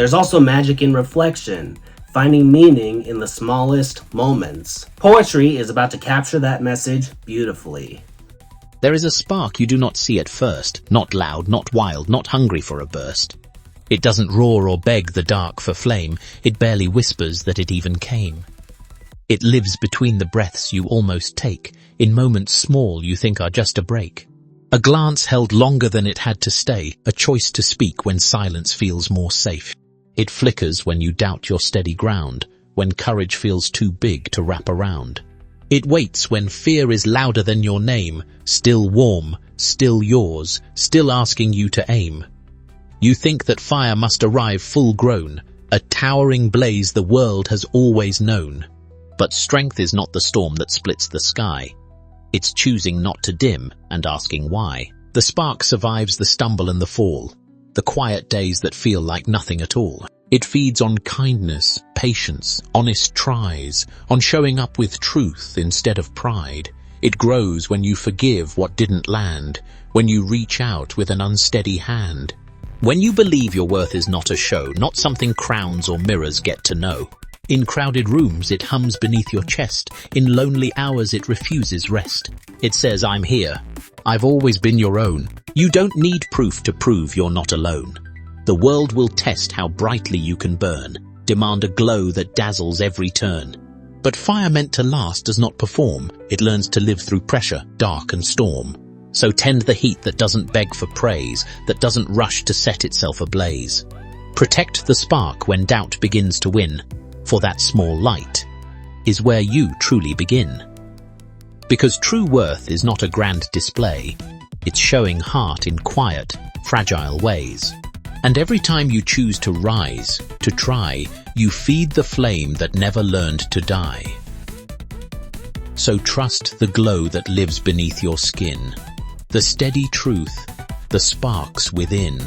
There's also magic in reflection, finding meaning in the smallest moments. Poetry is about to capture that message beautifully. There is a spark you do not see at first, not loud, not wild, not hungry for a burst. It doesn't roar or beg the dark for flame, it barely whispers that it even came. It lives between the breaths you almost take, in moments small you think are just a break. A glance held longer than it had to stay, a choice to speak when silence feels more safe. It flickers when you doubt your steady ground, when courage feels too big to wrap around. It waits when fear is louder than your name, still warm, still yours, still asking you to aim. You think that fire must arrive full grown, a towering blaze the world has always known. But strength is not the storm that splits the sky. It's choosing not to dim and asking why. The spark survives the stumble and the fall, the quiet days that feel like nothing at all. It feeds on kindness, patience, honest tries, on showing up with truth instead of pride. It grows when you forgive what didn't land, when you reach out with an unsteady hand. When you believe your worth is not a show, not something crowns or mirrors get to know. In crowded rooms it hums beneath your chest, in lonely hours it refuses rest. It says, I'm here, I've always been your own. You don't need proof to prove you're not alone. The world will test how brightly you can burn, demand a glow that dazzles every turn. But fire meant to last does not perform, it learns to live through pressure, dark and storm. So tend the heat that doesn't beg for praise, that doesn't rush to set itself ablaze. Protect the spark when doubt begins to win, for that small light is where you truly begin. Because true worth is not a grand display, it's showing heart in quiet, fragile ways. And every time you choose to rise, to try, you feed the flame that never learned to die. So trust the glow that lives beneath your skin, the steady truth, the sparks within.